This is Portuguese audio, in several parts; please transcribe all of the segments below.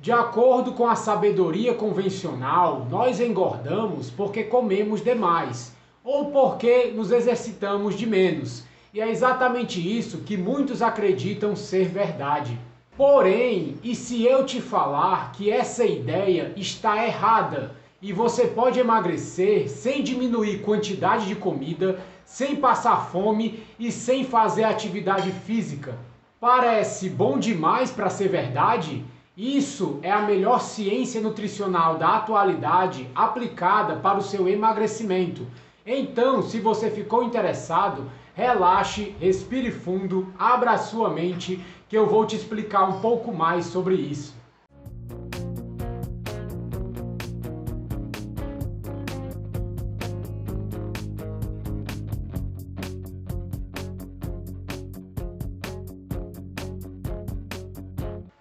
De acordo com a sabedoria convencional, nós engordamos porque comemos demais ou porque nos exercitamos de menos. E é exatamente isso que muitos acreditam ser verdade. Porém, e se eu te falar que essa ideia está errada e você pode emagrecer sem diminuir quantidade de comida, sem passar fome e sem fazer atividade física? Parece bom demais para ser verdade? Isso é a melhor ciência nutricional da atualidade aplicada para o seu emagrecimento. Então, se você ficou interessado, relaxe, respire fundo, abra a sua mente, que eu vou te explicar um pouco mais sobre isso.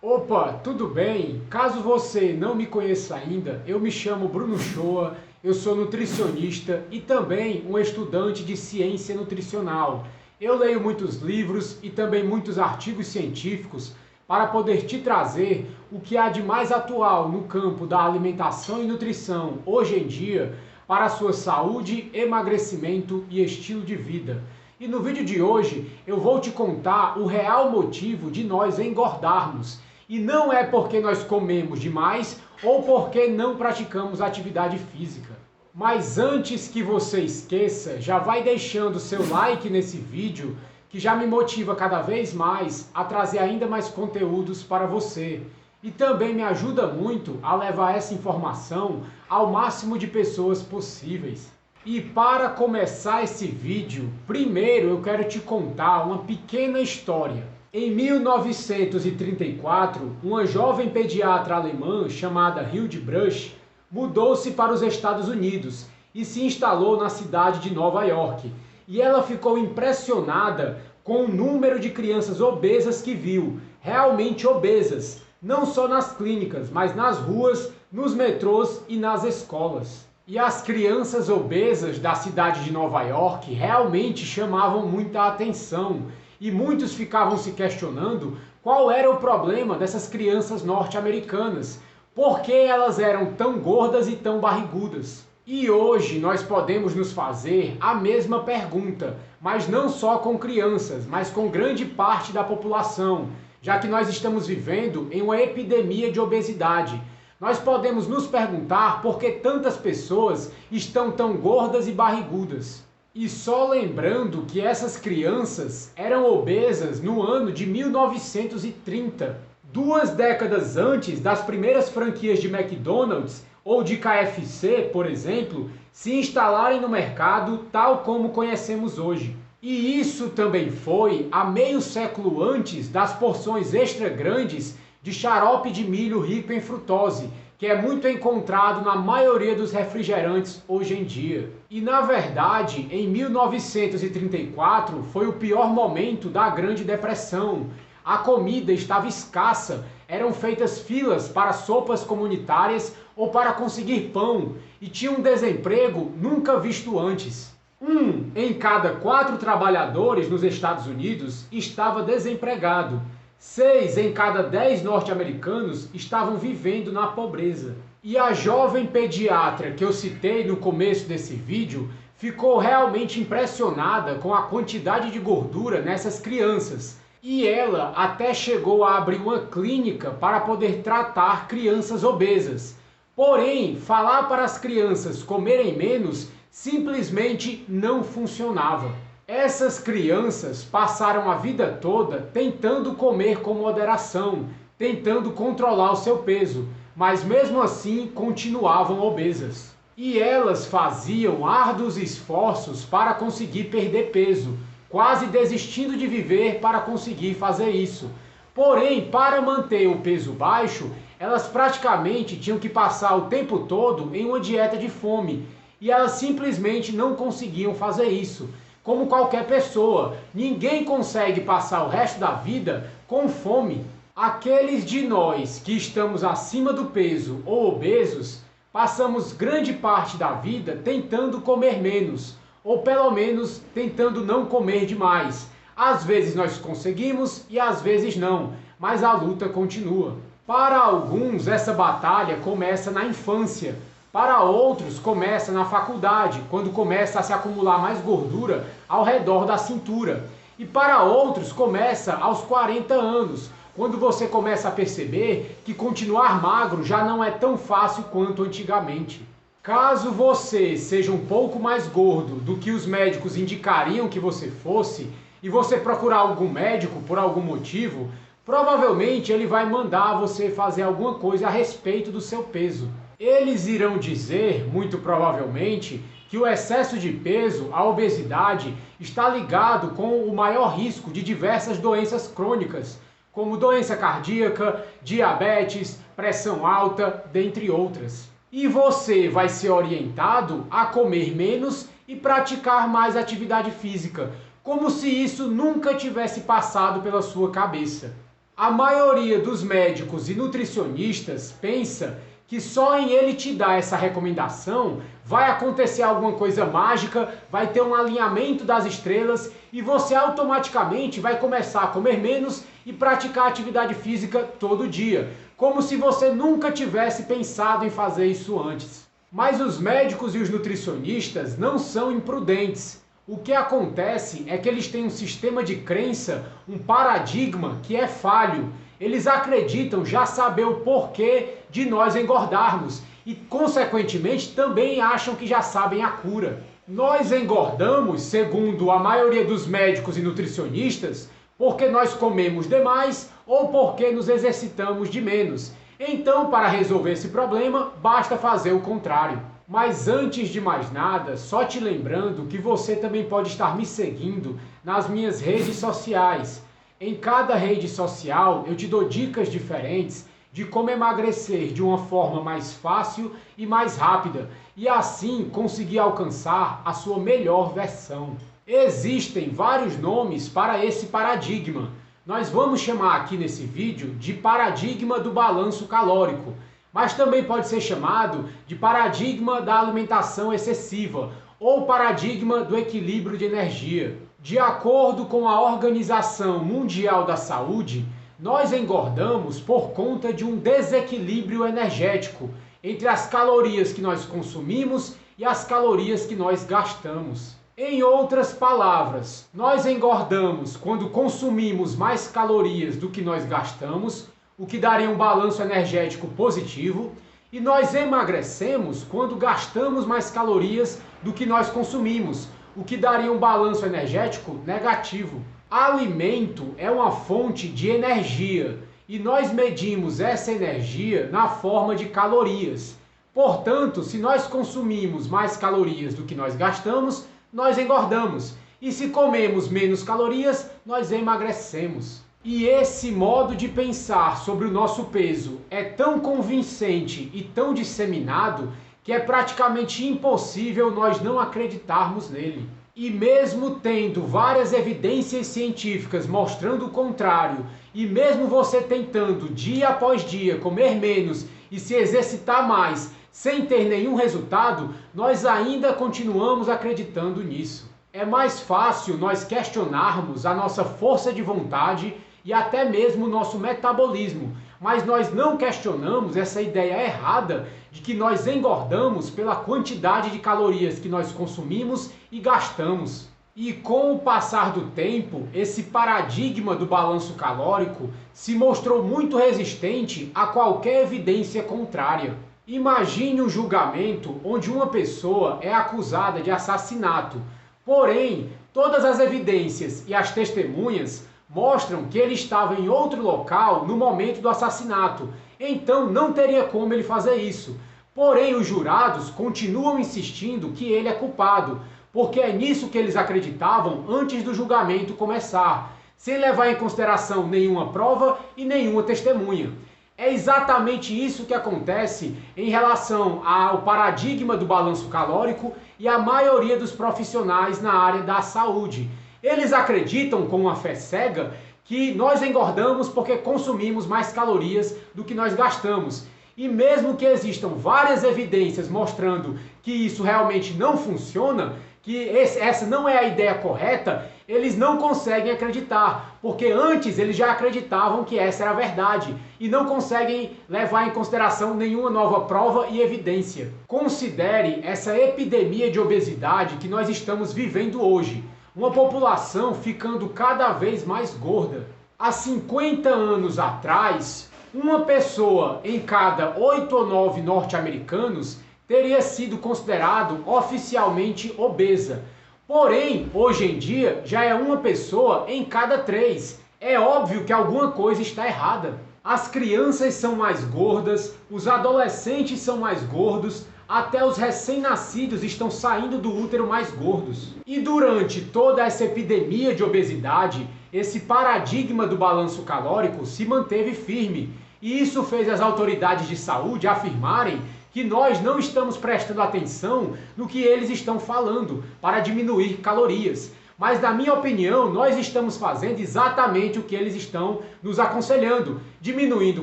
Opa, tudo bem? Caso você não me conheça ainda, eu me chamo Bruno Shoa, eu sou nutricionista e também um estudante de ciência nutricional. Eu leio muitos livros e também muitos artigos científicos para poder te trazer o que há de mais atual no campo da alimentação e nutrição hoje em dia para a sua saúde, emagrecimento e estilo de vida. E no vídeo de hoje eu vou te contar o real motivo de nós engordarmos. E não é porque nós comemos demais ou porque não praticamos atividade física. Mas antes que você esqueça, já vai deixando seu like nesse vídeo, que já me motiva cada vez mais a trazer ainda mais conteúdos para você. E também me ajuda muito a levar essa informação ao máximo de pessoas possíveis. E para começar esse vídeo, primeiro eu quero te contar uma pequena história. Em 1934, uma jovem pediatra alemã chamada Hilde Bruch mudou-se para os Estados Unidos e se instalou na cidade de Nova York. E ela ficou impressionada com o número de crianças obesas que viu, realmente obesas, não só nas clínicas, mas nas ruas, nos metrôs e nas escolas. E as crianças obesas da cidade de Nova York realmente chamavam muita atenção. E muitos ficavam se questionando qual era o problema dessas crianças norte-americanas, por que elas eram tão gordas e tão barrigudas. E hoje nós podemos nos fazer a mesma pergunta, mas não só com crianças, mas com grande parte da população, já que nós estamos vivendo em uma epidemia de obesidade. Nós podemos nos perguntar por que tantas pessoas estão tão gordas e barrigudas. E só lembrando que essas crianças eram obesas no ano de 1930, 2 décadas antes das primeiras franquias de McDonald's ou de KFC, por exemplo, se instalarem no mercado tal como conhecemos hoje. E isso também foi há meio século antes das porções extra grandes de xarope de milho rico em frutose, que é muito encontrado na maioria dos refrigerantes hoje em dia. E na verdade, em 1934 foi o pior momento da Grande Depressão. A comida estava escassa, eram feitas filas para sopas comunitárias ou para conseguir pão, e tinha um desemprego nunca visto antes. 1 em cada 4 trabalhadores nos Estados Unidos estava desempregado. 6 em cada 10 norte-americanos estavam vivendo na pobreza. E a jovem pediatra que eu citei no começo desse vídeo ficou realmente impressionada com a quantidade de gordura nessas crianças. E ela até chegou a abrir uma clínica para poder tratar crianças obesas. Porém, falar para as crianças comerem menos simplesmente não funcionava. Essas crianças passaram a vida toda tentando comer com moderação, tentando controlar o seu peso, mas mesmo assim continuavam obesas. E elas faziam árduos esforços para conseguir perder peso, quase desistindo de viver para conseguir fazer isso. Porém, para manter o peso baixo, elas praticamente tinham que passar o tempo todo em uma dieta de fome, e elas simplesmente não conseguiam fazer isso. Como qualquer pessoa, ninguém consegue passar o resto da vida com fome. Aqueles de nós que estamos acima do peso ou obesos, passamos grande parte da vida tentando comer menos, ou pelo menos tentando não comer demais. Às vezes nós conseguimos e às vezes não, mas a luta continua. Para alguns, essa batalha começa na infância. Para outros, começa na faculdade, quando começa a se acumular mais gordura ao redor da cintura. E para outros, começa aos 40 anos, quando você começa a perceber que continuar magro já não é tão fácil quanto antigamente. Caso você seja um pouco mais gordo do que os médicos indicariam que você fosse, e você procurar algum médico por algum motivo, provavelmente ele vai mandar você fazer alguma coisa a respeito do seu peso. Eles irão dizer, muito provavelmente, que o excesso de peso, a obesidade, está ligado com o maior risco de diversas doenças crônicas, como doença cardíaca, diabetes, pressão alta, dentre outras. E você vai ser orientado a comer menos e praticar mais atividade física, como se isso nunca tivesse passado pela sua cabeça. A maioria dos médicos e nutricionistas pensa que só em ele te dar essa recomendação vai acontecer alguma coisa mágica, vai ter um alinhamento das estrelas e você automaticamente vai começar a comer menos e praticar atividade física todo dia, como se você nunca tivesse pensado em fazer isso antes. Mas os médicos e os nutricionistas não são imprudentes. O que acontece é que eles têm um sistema de crença, um paradigma que é falho. Eles acreditam já saber o porquê de nós engordarmos e, consequentemente, também acham que já sabem a cura. Nós engordamos, segundo a maioria dos médicos e nutricionistas, porque nós comemos demais ou porque nos exercitamos de menos. Então, para resolver esse problema, basta fazer o contrário. Mas antes de mais nada, só te lembrando que você também pode estar me seguindo nas minhas redes sociais. Em cada rede social eu te dou dicas diferentes de como emagrecer de uma forma mais fácil e mais rápida e assim conseguir alcançar a sua melhor versão. Existem vários nomes para esse paradigma. Nós vamos chamar aqui nesse vídeo de paradigma do balanço calórico, mas também pode ser chamado de paradigma da alimentação excessiva ou paradigma do equilíbrio de energia. De acordo com a Organização Mundial da Saúde, nós engordamos por conta de um desequilíbrio energético entre as calorias que nós consumimos e as calorias que nós gastamos. Em outras palavras, nós engordamos quando consumimos mais calorias do que nós gastamos, o que daria um balanço energético positivo, e nós emagrecemos quando gastamos mais calorias do que nós consumimos, o que daria um balanço energético negativo. Alimento é uma fonte de energia e nós medimos essa energia na forma de calorias. Portanto, se nós consumimos mais calorias do que nós gastamos, nós engordamos. E se comemos menos calorias, nós emagrecemos. E esse modo de pensar sobre o nosso peso é tão convincente e tão disseminado que é praticamente impossível nós não acreditarmos nele. E mesmo tendo várias evidências científicas mostrando o contrário, e mesmo você tentando dia após dia comer menos e se exercitar mais sem ter nenhum resultado, nós ainda continuamos acreditando nisso. É mais fácil nós questionarmos a nossa força de vontade e até mesmo o nosso metabolismo, mas nós não questionamos essa ideia errada de que nós engordamos pela quantidade de calorias que nós consumimos e gastamos. E com o passar do tempo, esse paradigma do balanço calórico se mostrou muito resistente a qualquer evidência contrária. Imagine um julgamento onde uma pessoa é acusada de assassinato, porém, todas as evidências e as testemunhas mostram que ele estava em outro local no momento do assassinato, então não teria como ele fazer isso. Porém, os jurados continuam insistindo que ele é culpado, porque é nisso que eles acreditavam antes do julgamento começar, sem levar em consideração nenhuma prova e nenhuma testemunha. É exatamente isso que acontece em relação ao paradigma do balanço calórico e a maioria dos profissionais na área da saúde. Eles acreditam com uma fé cega que nós engordamos porque consumimos mais calorias do que nós gastamos. E mesmo que existam várias evidências mostrando que isso realmente não funciona, que essa não é a ideia correta, Eles não conseguem acreditar, porque antes eles já acreditavam que essa era a verdade e não conseguem levar em consideração nenhuma nova prova e evidência. Considere essa epidemia de obesidade que nós estamos vivendo hoje, uma população ficando cada vez mais gorda. Há 50 anos atrás, uma pessoa em cada 8 ou 9 norte-americanos teria sido considerado oficialmente obesa. Porém, hoje em dia, já é uma pessoa em cada 3. É óbvio que alguma coisa está errada. As crianças são mais gordas, os adolescentes são mais gordos, até os recém-nascidos estão saindo do útero mais gordos. E durante toda essa epidemia de obesidade, esse paradigma do balanço calórico se manteve firme. E isso fez as autoridades de saúde afirmarem que nós não estamos prestando atenção no que eles estão falando para diminuir calorias. Mas, na minha opinião, nós estamos fazendo exatamente o que eles estão nos aconselhando, diminuindo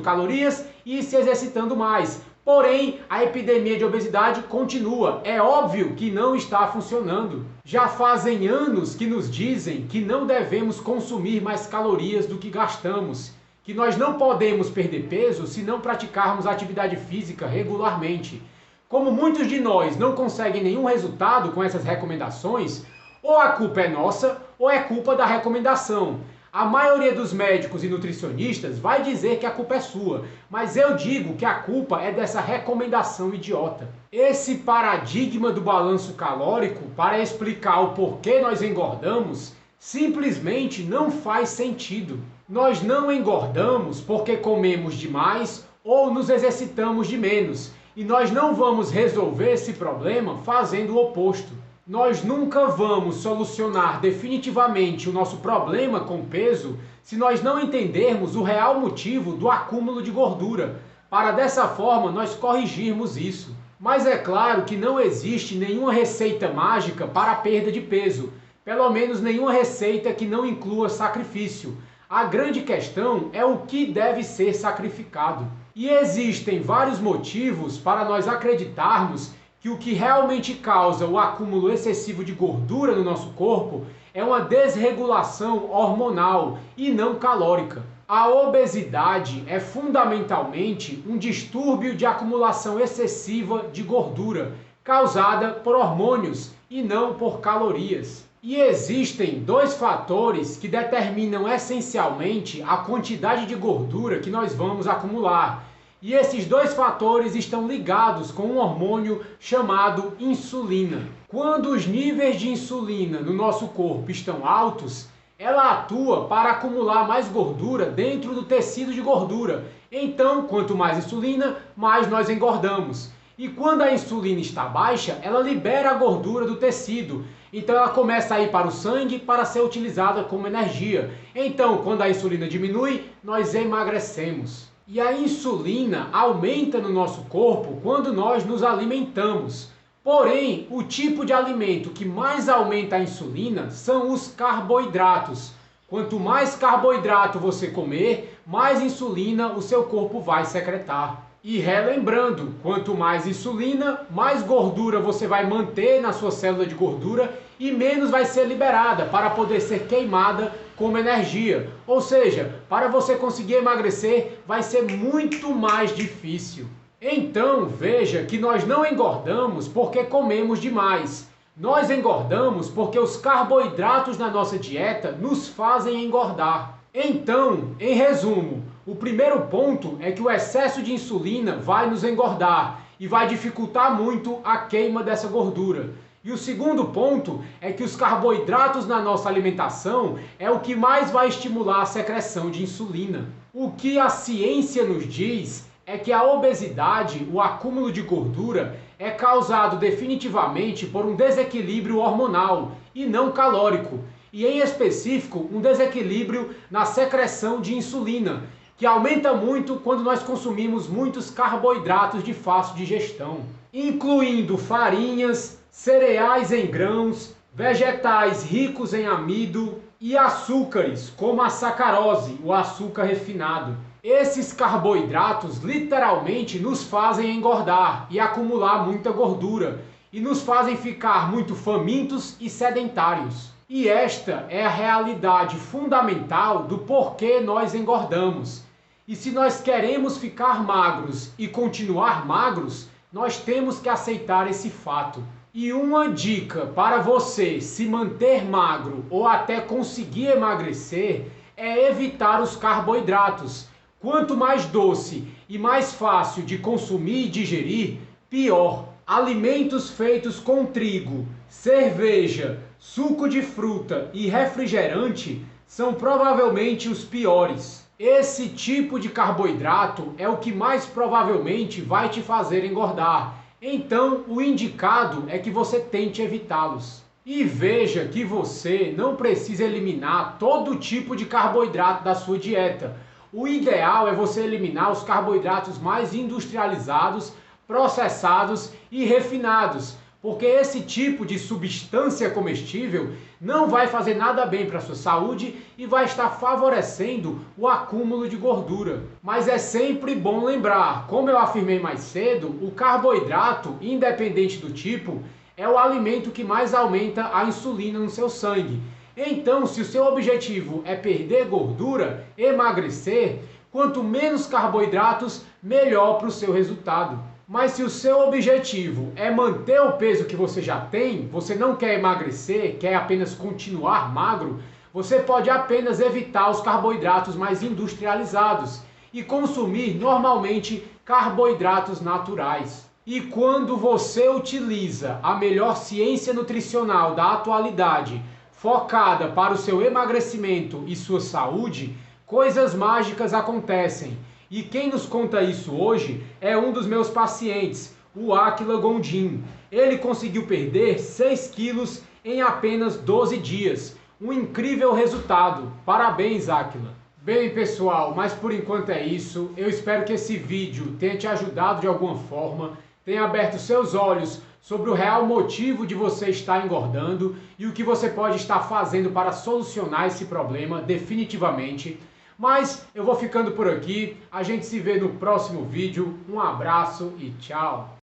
calorias e se exercitando mais. Porém, a epidemia de obesidade continua. É óbvio que não está funcionando. Já fazem anos que nos dizem que não devemos consumir mais calorias do que gastamos, que nós não podemos perder peso se não praticarmos atividade física regularmente. Como muitos de nós não conseguem nenhum resultado com essas recomendações, ou a culpa é nossa ou é culpa da recomendação. A maioria dos médicos e nutricionistas vai dizer que a culpa é sua, mas eu digo que a culpa é dessa recomendação idiota. Esse paradigma do balanço calórico para explicar o porquê nós engordamos simplesmente não faz sentido. Nós não engordamos porque comemos demais ou nos exercitamos de menos, e nós não vamos resolver esse problema fazendo o oposto. Nós nunca vamos solucionar definitivamente o nosso problema com peso se nós não entendermos o real motivo do acúmulo de gordura, para dessa forma nós corrigirmos isso. Mas é claro que não existe nenhuma receita mágica para a perda de peso, pelo menos nenhuma receita que não inclua sacrifício. A grande questão é o que deve ser sacrificado. E existem vários motivos para nós acreditarmos que o que realmente causa o acúmulo excessivo de gordura no nosso corpo é uma desregulação hormonal e não calórica. A obesidade é fundamentalmente um distúrbio de acumulação excessiva de gordura, causada por hormônios e não por calorias. E existem 2 fatores que determinam essencialmente a quantidade de gordura que nós vamos acumular. E esses 2 fatores estão ligados com um hormônio chamado insulina. Quando os níveis de insulina no nosso corpo estão altos, ela atua para acumular mais gordura dentro do tecido de gordura. Então, quanto mais insulina, mais nós engordamos. E quando a insulina está baixa, ela libera a gordura do tecido. Então ela começa a ir para o sangue para ser utilizada como energia. Então, quando a insulina diminui, nós emagrecemos. E a insulina aumenta no nosso corpo quando nós nos alimentamos. Porém, o tipo de alimento que mais aumenta a insulina são os carboidratos. Quanto mais carboidrato você comer, mais insulina o seu corpo vai secretar. E relembrando, quanto mais insulina, mais gordura você vai manter na sua célula de gordura e menos vai ser liberada para poder ser queimada como energia. Ou seja, para você conseguir emagrecer vai ser muito mais difícil. Então veja que nós não engordamos porque comemos demais. Nós engordamos porque os carboidratos na nossa dieta nos fazem engordar. Então, em resumo, o primeiro ponto é que o excesso de insulina vai nos engordar e vai dificultar muito a queima dessa gordura. E o segundo ponto é que os carboidratos na nossa alimentação é o que mais vai estimular a secreção de insulina. O que a ciência nos diz é que a obesidade, o acúmulo de gordura, é causado definitivamente por um desequilíbrio hormonal e não calórico. E em específico, um desequilíbrio na secreção de insulina, que aumenta muito quando nós consumimos muitos carboidratos de fácil digestão, incluindo farinhas, cereais em grãos, vegetais ricos em amido e açúcares, como a sacarose, o açúcar refinado. Esses carboidratos literalmente nos fazem engordar e acumular muita gordura, e nos fazem ficar muito famintos e sedentários. E esta é a realidade fundamental do porquê nós engordamos. E se nós queremos ficar magros e continuar magros, nós temos que aceitar esse fato. E uma dica para você se manter magro ou até conseguir emagrecer é evitar os carboidratos. Quanto mais doce e mais fácil de consumir e digerir, pior. Alimentos feitos com trigo, cerveja, suco de fruta e refrigerante são provavelmente os piores. Esse tipo de carboidrato é o que mais provavelmente vai te fazer engordar. Então, o indicado é que você tente evitá-los. E veja que você não precisa eliminar todo tipo de carboidrato da sua dieta. O ideal é você eliminar os carboidratos mais industrializados, processados e refinados, porque esse tipo de substância comestível não vai fazer nada bem para a sua saúde e vai estar favorecendo o acúmulo de gordura. Mas é sempre bom lembrar, como eu afirmei mais cedo, o carboidrato, independente do tipo, é o alimento que mais aumenta a insulina no seu sangue. Então, se o seu objetivo é perder gordura, emagrecer, quanto menos carboidratos, melhor para o seu resultado. Mas se o seu objetivo é manter o peso que você já tem, você não quer emagrecer, quer apenas continuar magro, você pode apenas evitar os carboidratos mais industrializados e consumir normalmente carboidratos naturais. E quando você utiliza a melhor ciência nutricional da atualidade, focada para o seu emagrecimento e sua saúde, coisas mágicas acontecem. E quem nos conta isso hoje é um dos meus pacientes, o Áquila Gondim. Ele conseguiu perder 6 quilos em apenas 12 dias. Um incrível resultado. Parabéns, Áquila. Bem, pessoal, mas por enquanto é isso. Eu espero que esse vídeo tenha te ajudado de alguma forma, tenha aberto seus olhos sobre o real motivo de você estar engordando e o que você pode estar fazendo para solucionar esse problema definitivamente. Mas eu vou ficando por aqui, a gente se vê no próximo vídeo, um abraço e tchau!